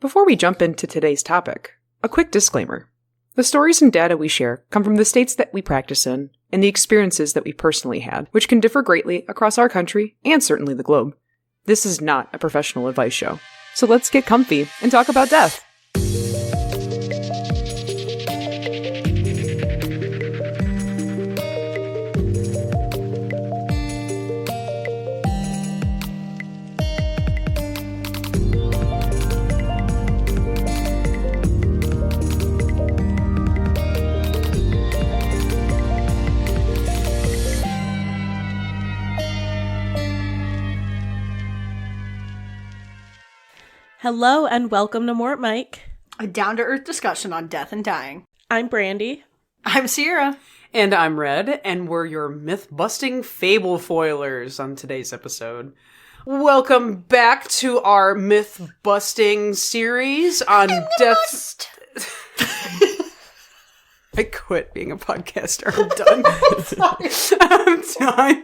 Before we jump into today's topic, a quick disclaimer. The stories and data we share come from the states that we practice in and the experiences that we personally had, which can differ greatly across our country and certainly the globe. This is not a professional advice show. So let's get comfy and talk about death. Hello and welcome to Mort Mike. A down-to-earth discussion on death and dying. I'm Brandy. I'm Sierra. And I'm Red, and we're your myth-busting fable foilers on today's episode. Welcome back to our myth-busting series on death. I quit being a podcaster. I'm done. I'm done.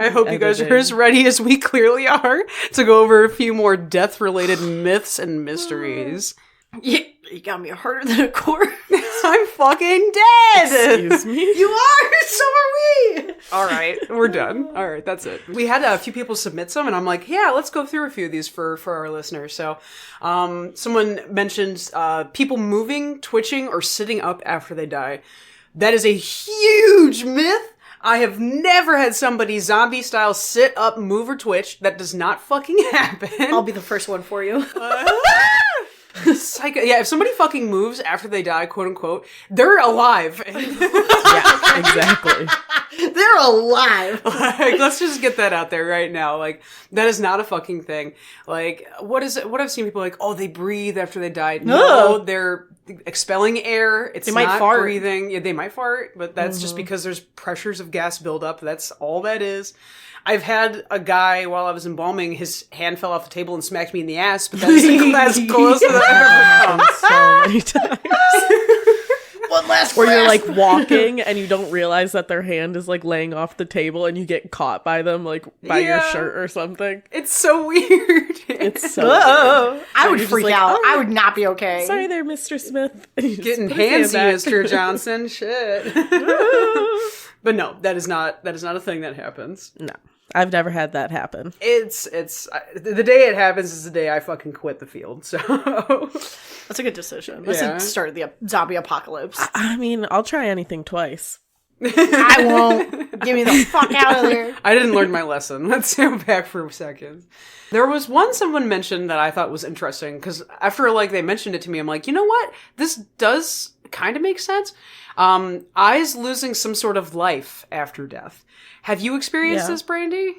I hope you guys are as ready as we clearly are to go over a few more death-related myths and mysteries. You got me harder than a corpse. I'm fucking dead! Excuse me? You are! So are we! Alright, we're done. Alright, that's it. We had a few people submit some, and I'm like, yeah, let's go through a few of these for our listeners. So, someone mentioned people moving, twitching, or sitting up after they die. That is a huge myth! I have never had somebody zombie-style sit up, move, or twitch. That does not fucking happen. I'll be the first one for you. Psycho. Yeah, if somebody fucking moves after they die, quote-unquote, they're alive. Yeah, exactly. They're alive. Like, let's just get that out there right now. Like, that is not a fucking thing. Like, what is it? What I've seen people like, oh, they breathe after they die. No, they're expelling air. It's they might not fart. breathing. Yeah, they might fart, but that's just because there's pressures of gas buildup. That's all that is. I've had a guy, while I was embalming, his hand fell off the table and smacked me in the ass, but that's as close as I've ever come. So many times. One last Where you're like walking and you don't realize that their hand is like laying off the table and you get caught by them, like by your shirt or something. It's so weird. It's so weird. I would You're just freak like, out. oh, I would not be okay. Sorry there, Mr. Smith. And you just Getting put his hand handsy, back. Mr. Johnson. Shit. But no, that is not a thing that happens. No, I've never had that happen. It's the day it happens is the day I fucking quit the field. So That's a good decision. That's Yeah. the start of the zombie apocalypse. I mean, I'll try anything twice. I won't. Get me the fuck out of there. I didn't learn my lesson. Let's go back for a second. There was one someone mentioned that I thought was interesting because after like they mentioned it to me, I'm like, you know what? This does kind of make sense. Eyes losing some sort of life after death. Have you experienced this, Brandy?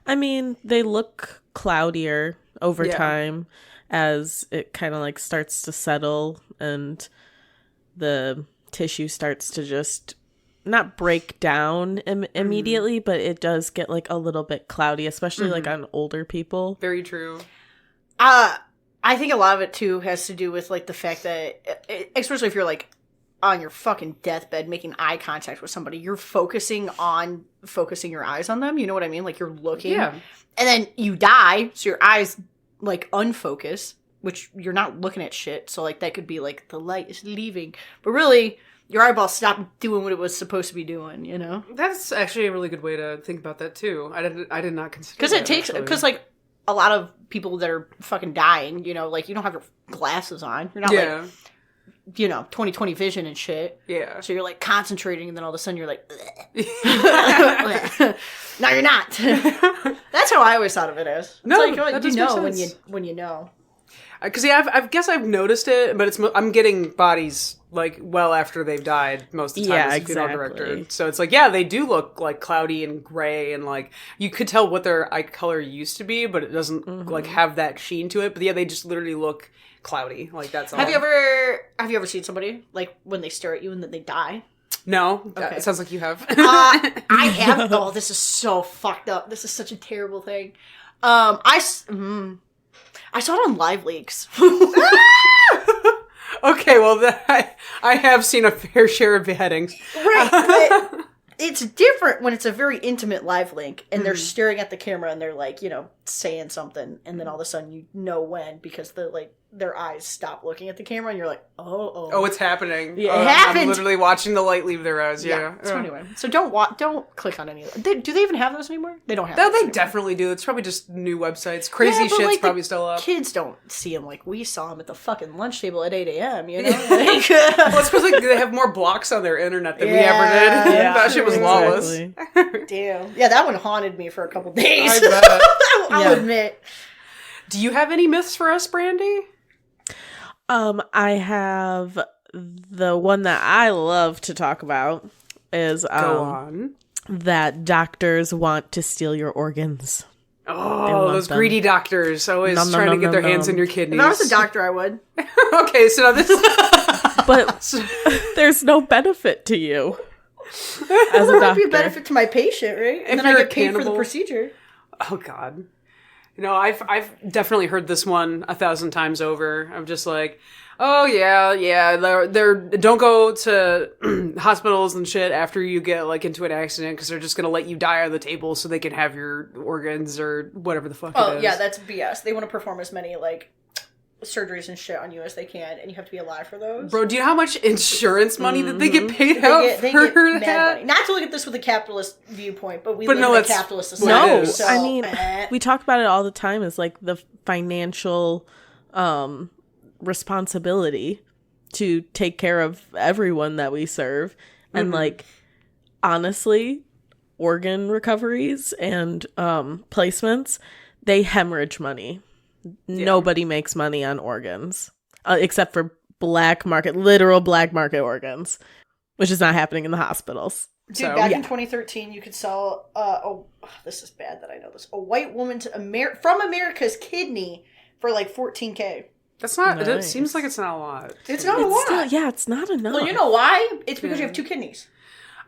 I mean, they look cloudier over time as it kind of like starts to settle and the tissue starts to just not break down immediately, but it does get like a little bit cloudy, especially like on older people. Very true. I think a lot of it too has to do with like the fact that, especially if you're like on your fucking deathbed making eye contact with somebody, you're focusing your eyes on them. You know what I mean? Like you're looking. Yeah. And then you die, so your eyes like unfocus, which you're not looking at shit. So like that could be like the light is leaving, but really your eyeball stopped doing what it was supposed to be doing. You know? That's actually a really good way to think about that too. I did not consider Because like a lot of people that are fucking dying, you know, like you don't have your glasses on. You're not like, you know, 20/20 vision and shit. Yeah. So you're like concentrating and then all of a sudden you're like, no, you're not. That's how I always thought of it as. It's No, like, that you does know make sense. when you know. Because I guess I've noticed it, but I'm getting bodies like well after they've died most of the time Yeah, as a funeral exactly. director. So it's like, yeah, they do look like cloudy and gray, and like you could tell what their eye color used to be, but it doesn't like have that sheen to it. But yeah, they just literally look cloudy. Like that's all. Have you ever seen somebody like when they stare at you and then they die? No, Okay. it sounds like you have. I have. Oh, this is so fucked up. This is such a terrible thing. I saw it on Live Leaks. Okay, well, I have seen a fair share of beheadings. Right, but it's different when it's a very intimate live link and they're staring at the camera and they're like, you know, saying something, and then all of a sudden you know when, because their eyes stop looking at the camera, and you're like, oh, it's happening. Yeah, it happened. I'm literally watching the light leave their eyes. Yeah. So anyway, so don't click on any of them. Do they even have those anymore? They don't have. No, those they anymore. Definitely do. It's probably just new websites. Crazy shit's like, probably still up. Kids don't see them like we saw them at the fucking lunch table at 8 a.m. You know, Well, it's because they have more blocks on their internet than we ever did. Yeah, That shit was lawless. Damn. Yeah, that one haunted me for a couple days. I bet. I'll admit. Do you have any myths for us, Brandy? I have the one that I love to talk about is Go on. that doctors want to steal your organs. Oh, those greedy doctors always trying to get their hands in your kidneys. If I was a doctor, I would. Okay, so now this... But there's no benefit to you as a There would be doctor. a benefit to my patient, right? And then I get paid for the procedure. Oh, God. You know, I've definitely heard this one 1,000 times over. I'm just like, oh, yeah, they're don't go to hospitals and shit after you get, like, into an accident, because they're just going to let you die on the table so they can have your organs or whatever the fuck it is. Oh, yeah, that's BS. They want to perform as many, like, surgeries and shit on you as they can, and you have to be alive for those. Bro, do you know how much insurance money that they get paid out they for get mad that? money. Not to look at this with a capitalist viewpoint, but we live in a capitalist No, society. So, I mean, we talk about it all the time as like the financial responsibility to take care of everyone that we serve. And like, honestly, organ recoveries and placements, they hemorrhage money. Yeah. Nobody makes money on organs except for literal black market organs, which is not happening in the hospitals. Dude, back in 2013, you could sell, this is bad that I know this, a white woman from America's kidney for like $14,000. That's not, nice. It seems like it's not a lot. It's not a lot. Still, it's not enough. Well, you know why? It's because you have two kidneys.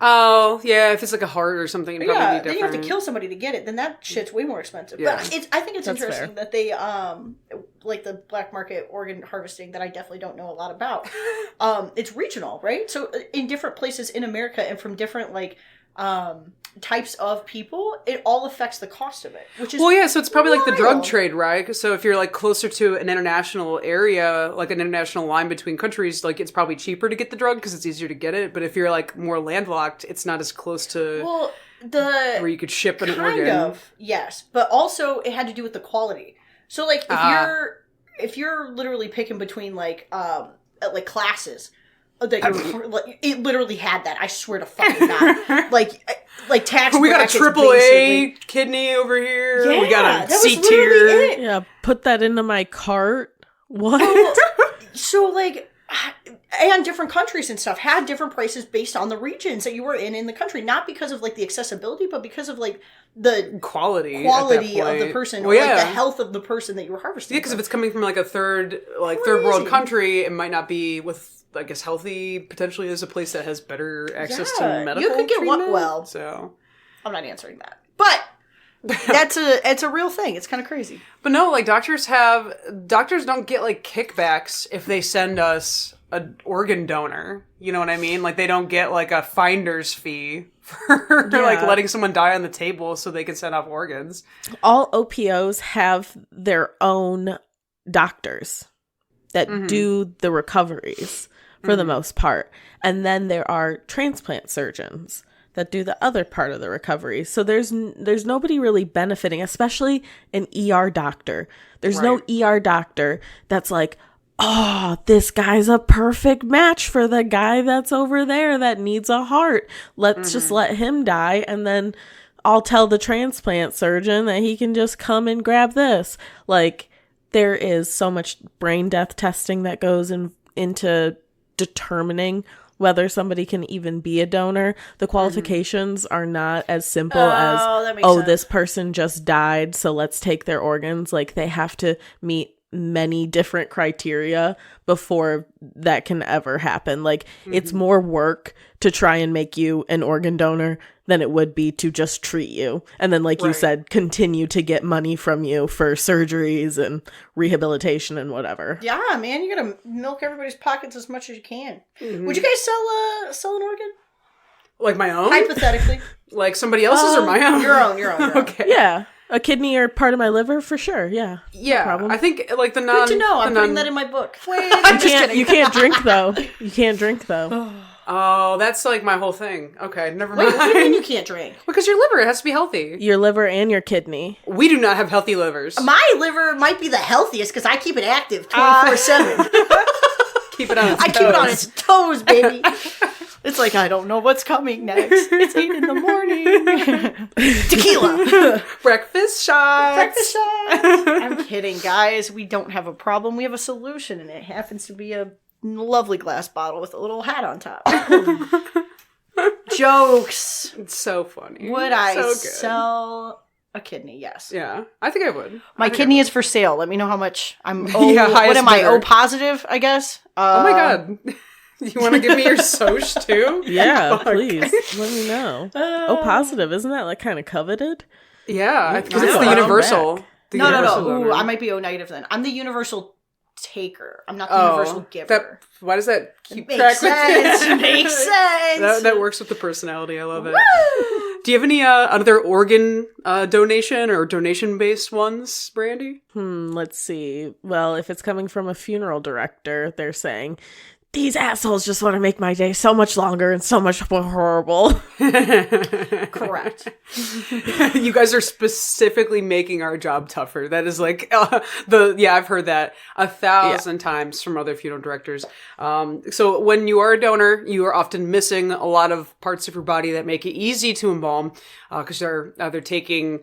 Oh, yeah, if it's like a heart or something, it'd probably be different. Then you have to kill somebody to get it, then that shit's way more expensive. Yeah. But I think it's interesting that they, like the black market organ harvesting that I definitely don't know a lot about. It's regional, right? So in different places in America and from different, like, types of people, it all affects the cost of it, which is so it's probably like the drug trade, right? So if you're like closer to an international area, like an international line between countries, like it's probably cheaper to get the drug because it's easier to get it. But if you're like more landlocked, it's not as close to where you could ship an organ. Yes, but also it had to do with the quality. So like if you're literally picking between like classes. It literally had that. I swear to fucking God. like tax. We got a AAA kidney over here. Yeah, we got a C tier. Yeah, put that into my cart. What? So like, and different countries and stuff had different prices based on the regions that you were in the country, not because of like the accessibility, but because of like the quality of the person, or like the health of the person that you were harvesting. Yeah, because if it's coming from like a third world country, it might not be with. I guess healthy potentially is a place that has better access to medical you could get treatment. So I'm not answering that, but it's a real thing. It's kind of crazy. But no, like doctors don't get like kickbacks if they send us an organ donor. You know what I mean? Like they don't get like a finder's fee for like letting someone die on the table so they can send off organs. All OPOs have their own doctors that do the recoveries. For the most part. And then there are transplant surgeons that do the other part of the recovery. So there's nobody really benefiting, especially an ER doctor. There's no ER doctor that's like, oh, this guy's a perfect match for the guy that's over there that needs a heart. Let's just let him die, and then I'll tell the transplant surgeon that he can just come and grab this. Like, there is so much brain death testing that goes into determining whether somebody can even be a donor. The qualifications are not as simple as, this person just died, so let's take their organs. Like, they have to meet many different criteria before that can ever happen. Like, it's more work to try and make you an organ donor than it would be to just treat you. And then, like you said, continue to get money from you for surgeries and rehabilitation and whatever. Yeah, man, you gotta milk everybody's pockets as much as you can. Would you guys sell an organ? Like my own? Hypothetically. Like somebody else's or my own? Your own. Okay. Yeah. A kidney or part of my liver for sure. Yeah. Yeah. No problem. I think like the non. Good to know. I'm putting that in my book. Wait, I'm just kidding. You can't drink though. You can't drink though. Oh, that's like my whole thing. Okay, never mind. Wait, what do you mean you can't drink? Because your liver has to be healthy. Your liver and your kidney. We do not have healthy livers. My liver might be the healthiest because I keep it active 24/7. Keep it on its toes. I keep it on its toes, baby. It's like, I don't know what's coming next. It's 8 a.m. Tequila. Breakfast shots. Breakfast shots. I'm kidding, guys. We don't have a problem. We have a solution, and it happens to be a lovely glass bottle with a little hat on top. Jokes. It's so funny. Would I So good. sell a kidney? Yes. Yeah, I think I would. My kidney is for sale. Let me know how much I'm O. Yeah, what highest am I? bidder. O positive, I guess. Oh my god. You want to give me your soch too? Yeah, Fuck. please. Let me know. Oh, positive. Isn't that like kind of coveted? Yeah, because I it's know. the I'm universal. back. The No. universal Ooh, donor. I might be O negative then. I'm the universal taker. I'm not the universal giver. Why does that keep Makes track with sense. you? Makes sense. That works with the personality. I love it. Do you have any other organ donation or donation-based ones, Brandy? Let's see. Well, if it's coming from a funeral director, they're saying, these assholes just want to make my day so much longer and so much more horrible. Correct. You guys are specifically making our job tougher. That is like I've heard that 1,000 times from other funeral directors. So when you are a donor, you are often missing a lot of parts of your body that make it easy to embalm because they're taking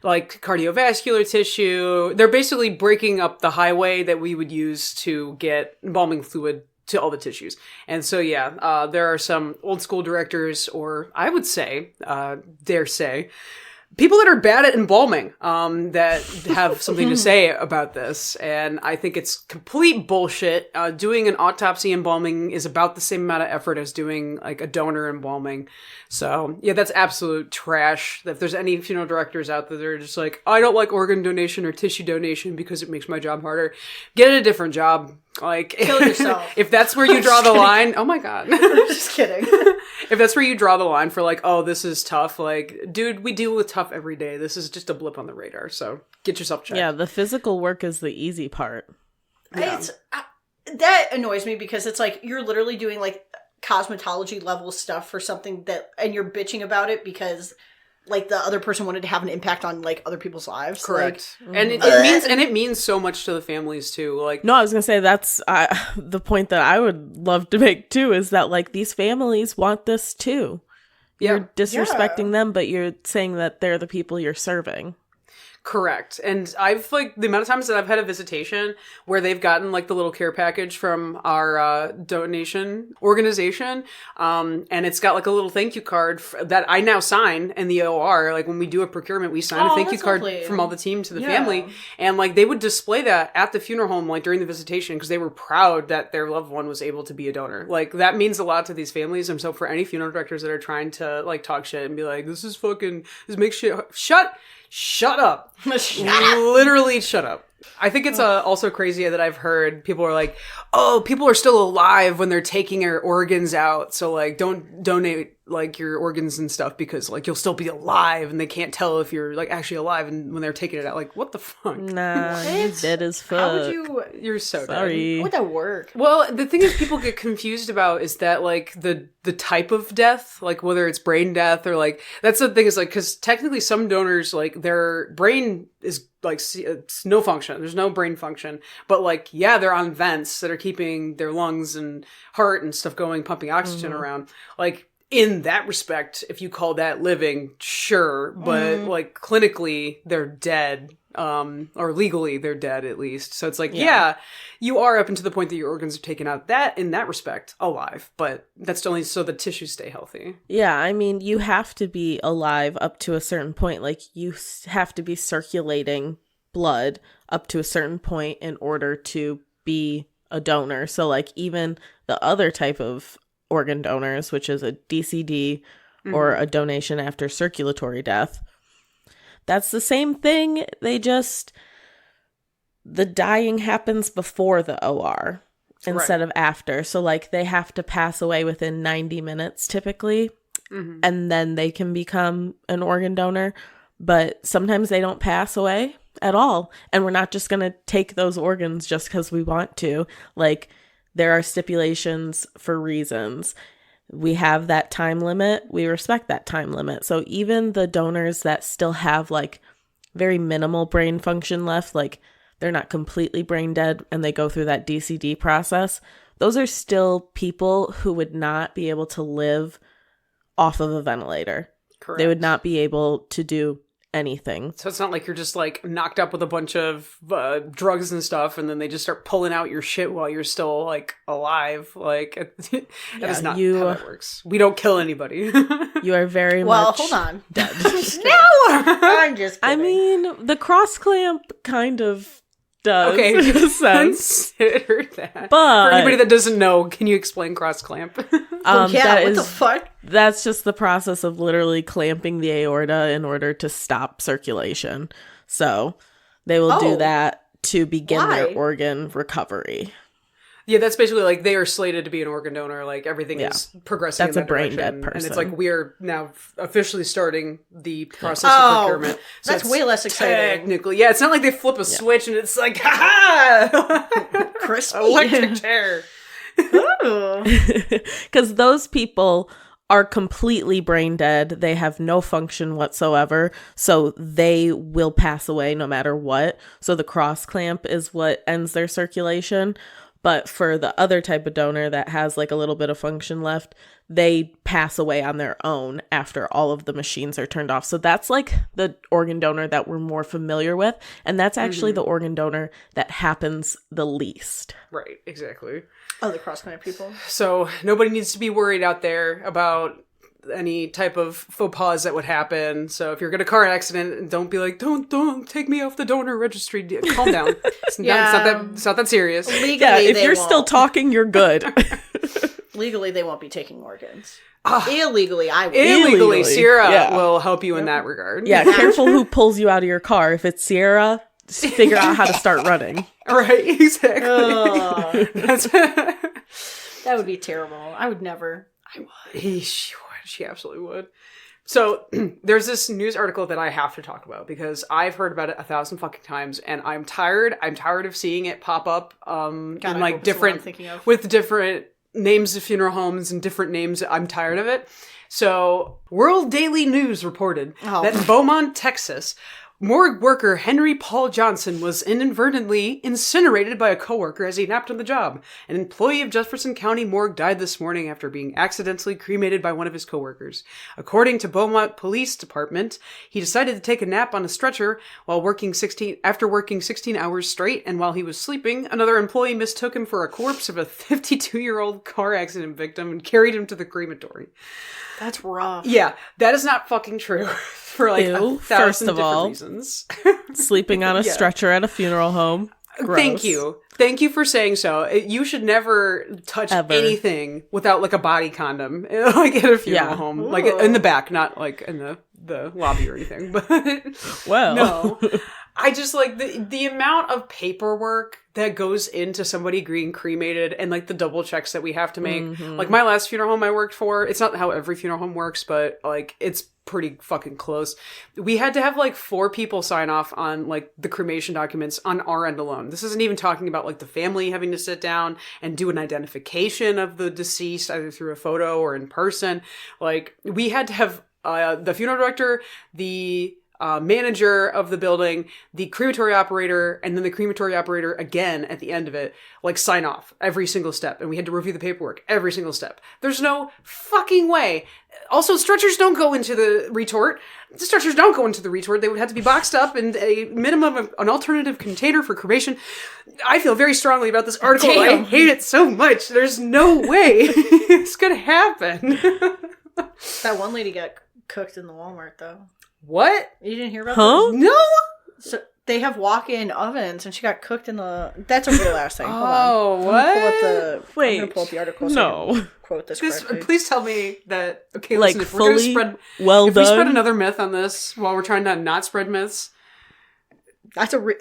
like cardiovascular tissue. They're basically breaking up the highway that we would use to get embalming fluid to all the tissues. And so, there are some old school directors, or I would say, dare say, people that are bad at embalming, that have something to say about this. And I think it's complete bullshit. Doing an autopsy embalming is about the same amount of effort as doing like a donor embalming. So yeah, that's absolute trash. If there's any funeral directors out there that are just like, I don't like organ donation or tissue donation because it makes my job harder, get a different job. Like, Kill yourself. If that's where you draw the line, oh my god. Just kidding. If that's where you draw the line for like, oh, this is tough, like, dude, we deal with tough every day. This is just a blip on the radar. So get yourself checked. Yeah, the physical work is the easy part. Yeah. That annoys me because it's like you're literally doing like cosmetology level stuff for something and you're bitching about it because like the other person wanted to have an impact on like other people's lives. Correct. Like, And it means so much to the families too. Like, No, I was going to say that's the point that I would love to make too, is that like these families want this too. You're disrespecting them, but you're saying that they're the people you're serving. correct. And I've like the amount of times that I've had a visitation where they've gotten like the little care package from our donation organization, and it's got like a little thank you card that I now sign in the OR. Like when we do a procurement, we sign a thank you card from all the team to the family, and like they would display that at the funeral home like during the visitation because they were proud that their loved one was able to be a donor. Like that means a lot to these families. And so for any funeral directors that are trying to like talk shit and be like, this makes shit, shut up. Literally shut up. I think it's also crazy that I've heard people are like, oh, people are still alive when they're taking their organs out. So like, don't donate like your organs and stuff because like you'll still be alive and they can't tell if you're like actually alive. And when they're taking it out, like, what the fuck? Nah, you're dead as fuck. how would you? You're so Sorry. How would that work? Well, the thing is people get confused about is that like the type of death, like whether it's brain death or like, that's the thing is like, cause technically some donors, like their brain is like, it's no function. There's no brain function, but like, yeah, they're on vents that are keeping their lungs and heart and stuff going, pumping oxygen around. Like in that respect, if you call that living, sure. But like clinically they're dead. Or legally they're dead at least. So it's like, yeah, you are up until the point that your organs are taken out, that in that respect alive, but that's only so the tissues stay healthy. Yeah, I mean, you have to be alive up to a certain point. Like you have to be circulating blood up to a certain point in order to be a donor. So like even the other type of organ donors, which is a DCD or a donation after circulatory death, that's the same thing. The dying happens before the OR instead of after. So like they have to pass away within 90 minutes typically, and then they can become an organ donor. but sometimes they don't pass away at all. And we're not just going to take those organs just because we want to. Like, there are stipulations for reasons. We have that time limit. We respect that time limit. So even the donors that still have like very minimal brain function left, like they're not completely brain dead and they go through that DCD process, those are still people who would not be able to live off of a ventilator. Correct. They would not be able to do anything. So it's not like you're just like knocked up with a bunch of drugs and stuff and then they just start pulling out your shit while you're still like alive. Like that is not how that works. We don't kill anybody. You are very well, much hold on. dead. No! I'm just kidding. I mean, the cross clamp kind of does Okay, in a sense. consider that. But for anybody that doesn't know, can you explain cross clamp? Yeah, that what the is fuck? That's just the process of literally clamping the aorta in order to stop circulation. So they will do that to begin their organ recovery. Yeah, that's basically like they are slated to be an organ donor. Like everything is progressing. That's in a that brain direction. dead person. And it's like we are now officially starting the process of procurement. So that's it's way less exciting. Technically, yeah, it's not like they flip a switch and it's like, ha crispy electric chair. Because those people are completely brain dead. They have no function whatsoever. So they will pass away no matter what. So the cross clamp is what ends their circulation. But for the other type of donor that has like a little bit of function left, they pass away on their own after all of the machines are turned off. So that's like the organ donor that we're more familiar with. And that's actually the organ donor that happens the least. Right, exactly. Oh, the cross-clamp people. So nobody needs to be worried out there about any type of faux pas that would happen. So if you're in a car accident, don't be like, don't take me off the donor registry. Calm down. It's not that serious. Legally, Yeah, if they you're won't. still talking, you're good. Legally, they won't be taking organs. Illegally, I will. Illegally, Sierra yeah. will help you in that regard. Yeah, careful who pulls you out of your car. If it's Sierra, just figure out how to start running. Right, exactly. That would be terrible. I would never. I would. She absolutely would. So there's this news article that I have to talk about because I've heard about it 1,000 fucking times and I'm tired. I'm tired of seeing it pop up in like different with different names of funeral homes and different names. I'm tired of it. So World Daily News reported that in Beaumont, Texas, morgue worker Henry Paul Johnson was inadvertently incinerated by a coworker as he napped on the job. An employee of Jefferson County Morgue died this morning after being accidentally cremated by one of his coworkers. According to Beaumont Police Department, he decided to take a nap on a stretcher after working 16 hours straight, and while he was sleeping, another employee mistook him for a corpse of a 52-year-old car accident victim and carried him to the crematory. That's rough. Yeah, that is not fucking true. For like 1,000 first of different all, reasons. Sleeping on a stretcher at a funeral home. Gross. Thank you for saying so. You should never touch anything without like a body condom, like at a funeral home, like in the back, not like in the lobby or anything. But well, no, I just like the amount of paperwork that goes into somebody being cremated and like the double checks that we have to make. Mm-hmm. Like my last funeral home I worked for, it's not how every funeral home works, but like it's pretty fucking close. We had to have like 4 people sign off on like the cremation documents on our end alone. This isn't even talking about like the family having to sit down and do an identification of the deceased either through a photo or in person. Like we had to have the funeral director, the manager of the building, the crematory operator, and then the crematory operator again at the end of it, like sign off every single step. And we had to review the paperwork every single step. There's no fucking way. Also, stretchers don't go into the retort. The stretchers don't go into the retort. They would have to be boxed up in a minimum of an alternative container for cremation. I feel very strongly about this article. Damn. I hate it so much. There's no way it's gonna happen. That one lady got cooked in the Walmart, though. What? You didn't hear about Huh? that? No! So they have walk-in ovens, and she got cooked in the... That's a real ass thing. Hold on. Oh, what? I'm going Wait, to pull up the article so I can quote this correctly. Please tell me that... Okay, like listen, if we're gonna fully spread... well if done. we spread another myth on this while we're trying to not spread myths... It's a real...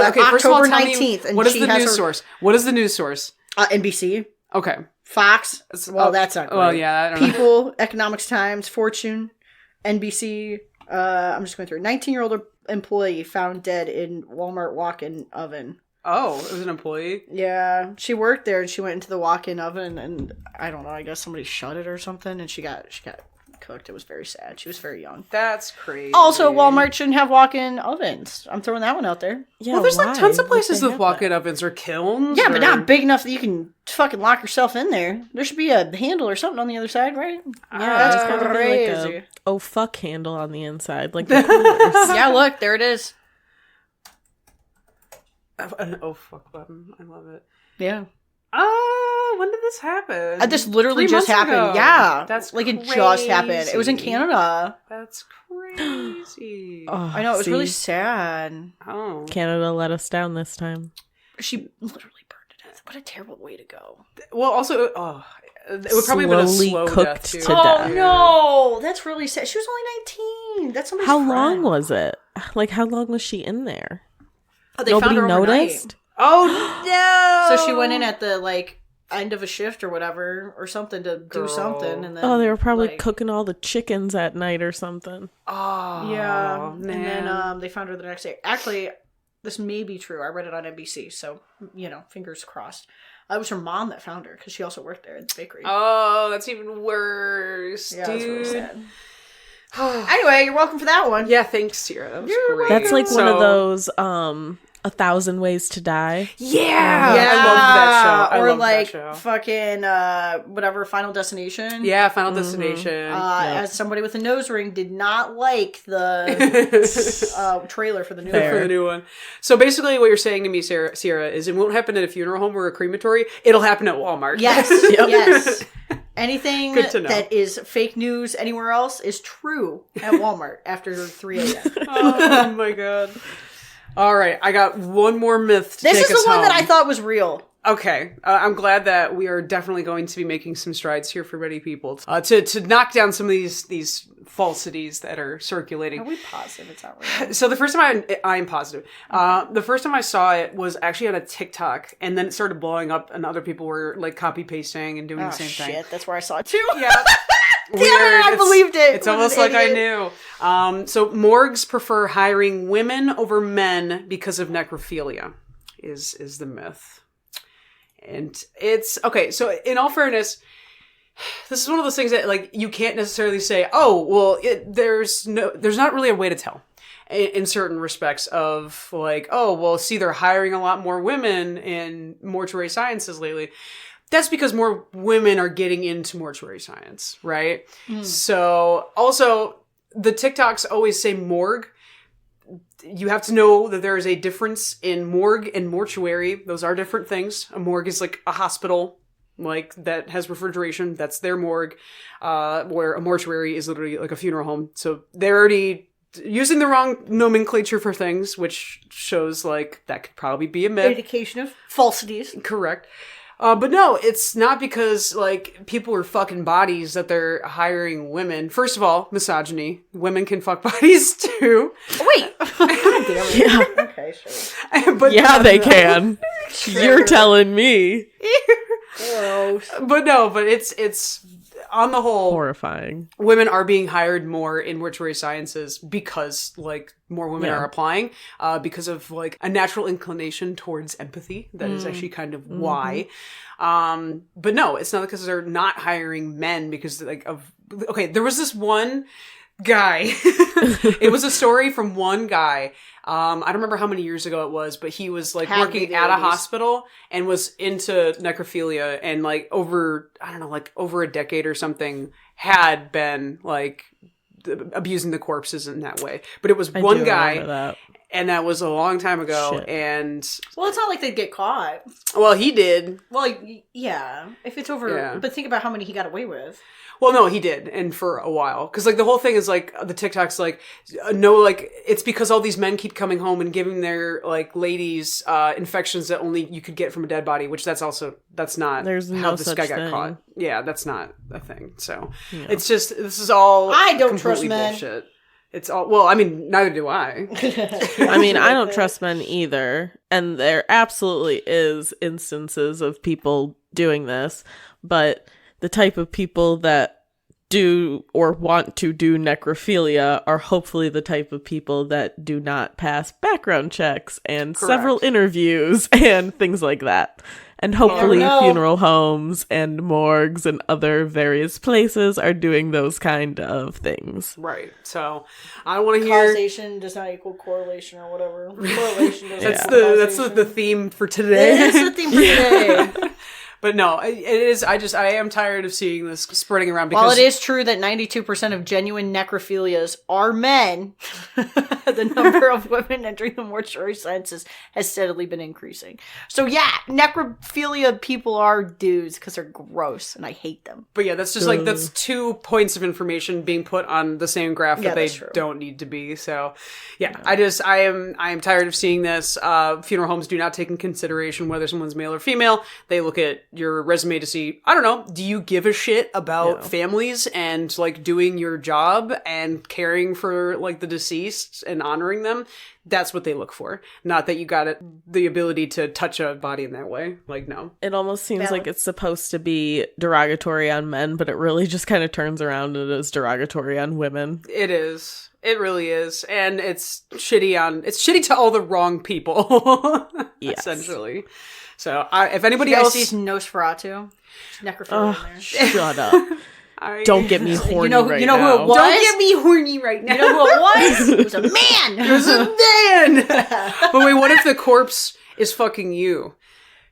Okay, first of all, October tell me, 19th. And what is she the has news her, source? What is the news source? NBC. Okay. Fox. Well, that's not great. Well, yeah, I don't know. People, Economics Times, Fortune, NBC, I'm just going through. 19-year-old employee found dead in Walmart walk-in oven. Oh, it was an employee? Yeah, she worked there and she went into the walk-in oven and I don't know, I guess somebody shut it or something and she got cooked. It was very sad. She was very young. That's crazy. Also, Walmart shouldn't have walk-in ovens. I'm throwing that one out there. Yeah, well, there's why? like tons of places Would with they have walk-in ovens or kilns. Yeah, but not big enough that you can fucking lock yourself in there. There should be a handle or something on the other side, right? Yeah, That's it's gotta be like crazy. a oh fuck handle on the inside, like the coolers. Yeah, look, there it is. An oh fuck button. I love it. Yeah. When did this happen? This literally 3 just months happened. ago. Yeah. That's like crazy. it just happened. It was in Canada. That's crazy. Oh, I know, it was see? really sad. Oh. Canada let us down this time. She literally burned to death. What a terrible way to go. Well, also, it would probably have been a Slowly slow cooked death, too. to Oh death. no, that's really sad. She was only 19. That's somebody's How friend. long was it? Like, how long was she in there? Oh, they Nobody found her overnight. noticed? Oh, no! So she went in at the, like, end of a shift or whatever, or something to do Girl. something. And then, Oh, they were probably like, cooking all the chickens at night or something. Oh, Yeah. man. And then they found her the next day. Actually, this may be true. I read it on NBC, so, fingers crossed. It was her mom that found her, because she also worked there at the bakery. Oh, that's even worse, yeah, dude. that's really sad. Anyway, you're welcome for that one. Yeah, thanks, Sierra. That was You're great. That's like one of So- those 1,000 Ways to Die. Yeah, Yeah, I love that show. I or love like that show. fucking whatever, Final Destination. Yeah, Final Destination. As somebody with a nose ring, did not like the trailer for the new Fair. For the new one. So basically, what you're saying to me, Sierra, is it won't happen at a funeral home or a crematory. It'll happen at Walmart. Yes, yes. Anything Good to know. that is fake news anywhere else is true at Walmart after 3 a.m. Oh my god. All right, I got one more myth to This take is us the one that home. I thought was real. Okay, I'm glad that we are definitely going to be making some strides here for many people to knock down some of these falsities that are circulating. Are we positive it's not real? So the first time I am positive. The first time I saw it was actually on a TikTok, and then it started blowing up, and other people were like copy pasting and doing Oh the same shit, thing. that's where I saw it too. Yeah. Damn it, I believed it. It's What almost an like I idiot. knew. So morgues prefer hiring women over men because of necrophilia, is the myth. And it's okay. So in all fairness, this is one of those things that like you can't necessarily say, oh, well, there's not really a way to tell in certain respects of like, oh, well, see, they're hiring a lot more women in mortuary sciences lately. That's because more women are getting into mortuary science, right? So also the TikToks always say morgue. You have to know that there is a difference in morgue and mortuary. Those are different things. A morgue is like a hospital, like that has refrigeration. That's their morgue. Where a mortuary is literally like a funeral home. So they're already using the wrong nomenclature for things, which shows like that could probably be a myth. Indication of falsities. Correct. But no, it's not because, like, people are fucking bodies that they're hiring women. First of all, misogyny. Women can fuck bodies, too. Wait. God damn it. Yeah. Okay, sure. But Yeah, they can. You're telling me. Gross. But no, but it's on the whole, Horrifying. women are being hired more in mortuary sciences because, like, more women Yeah. are applying, because of, like, a natural inclination towards empathy. That is actually kind of why. But no, it's not because they're not hiring men because, like, okay, there was this one guy. It was a story from one guy. I don't remember how many years ago it was, but he was like Had to be working the at a 80s. hospital and was into necrophilia, and like over a decade or something had been like abusing the corpses in that way. But it was I one do guy, remember that. and that was a long time ago. Shit. And Well, it's not like they'd get caught. well, he did. Well, yeah. If it's over... Yeah. But think about how many he got away with. Well, no, he did, and for a while, because like the whole thing is like the TikToks, like no, like it's because all these men keep coming home and giving their like ladies infections that only you could get from a dead body, which that's not There's how no this such guy got thing. caught. Yeah, that's not a thing. So it's just this is all I don't trust completely men. bullshit. It's all well, I mean, neither do I. I mean, I don't trust men either. And there absolutely is instances of people doing this. But the type of people that do or want to do necrophilia are hopefully the type of people that do not pass background checks and several interviews and things like that. And hopefully funeral homes and morgues and other various places are doing those kind of things. Right. So I want to hear... Causation does not equal correlation or whatever. Correlation does That's the theme for today. It is the theme for today. But no, it is. I am tired of seeing this spreading around. Because while it is true that 92% of genuine necrophilias are men, the number of women entering the mortuary census has steadily been increasing. So yeah, necrophilia people are dudes because they're gross and I hate them. But yeah, that's just like, that's 2 points of information being put on the same graph that they don't need to be. So yeah, I am tired of seeing this. Funeral homes do not take in consideration whether someone's male or female. They look at your resume to see, I don't know, do you give a shit about families and like doing your job and caring for like the deceased and honoring them? That's what they look for. Not that you got the ability to touch a body in that way. Like, no. It almost seems like it's supposed to be derogatory on men, but it really just kind of turns around and is derogatory on women. It is. It really is. And it's shitty to all the wrong people. Essentially. So, if anybody else sees Nosferatu, necrophilia in there. Shut up! Don't get me horny right you know now. Who it was? Don't get me horny right now. You know who it was? It was a man. It was a man. But wait, what if the corpse is fucking you?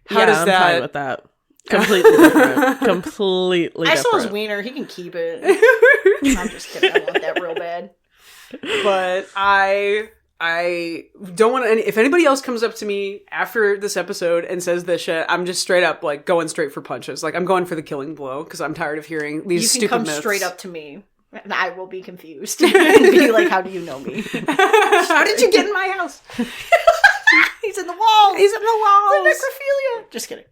How does I'm that? fine with that. Completely different. Completely I different. saw his wiener. He can keep it. I'm just kidding. I want that real bad. But I don't want to... If anybody else comes up to me after this episode and says this shit, I'm just straight up, like, going straight for punches. Like, I'm going for the killing blow, because I'm tired of hearing these stupid myths. You can come straight up to me, and I will be confused. And be like, how do you know me? How did you get in my house? He's in the walls. He's in the walls. It's necrophilia. Just kidding.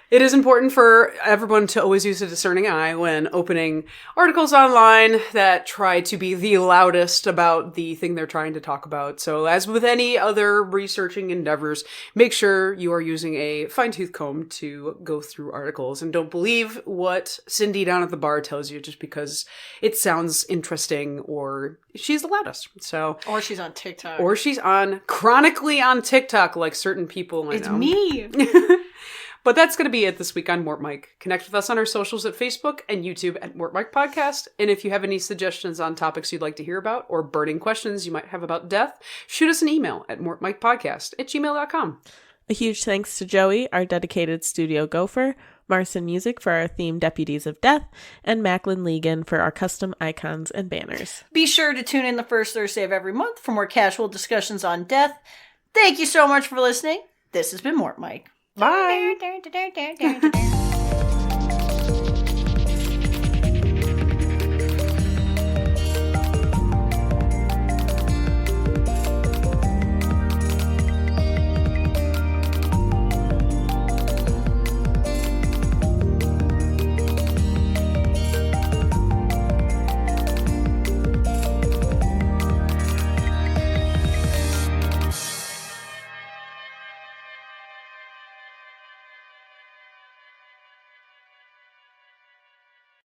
It is important for everyone to always use a discerning eye when opening articles online that try to be the loudest about the thing they're trying to talk about. So as with any other researching endeavors, make sure you are using a fine-tooth comb to go through articles and don't believe what Cindy down at the bar tells you just because it sounds interesting or she's the loudest. So, or she's on TikTok. Or she's chronically on TikTok like certain people I know. It's me. But that's going to be it this week on Mort Mike. Connect with us on our socials at Facebook and YouTube at Mort Mike Podcast. And if you have any suggestions on topics you'd like to hear about or burning questions you might have about death, shoot us an email at mortmikepodcast@gmail.com. A huge thanks to Joey, our dedicated studio gopher, Marson Music for our theme Deputies of Death, and Macklin Legan for our custom icons and banners. Be sure to tune in the first Thursday of every month for more casual discussions on death. Thank you so much for listening. This has been Mort Mike. Bye.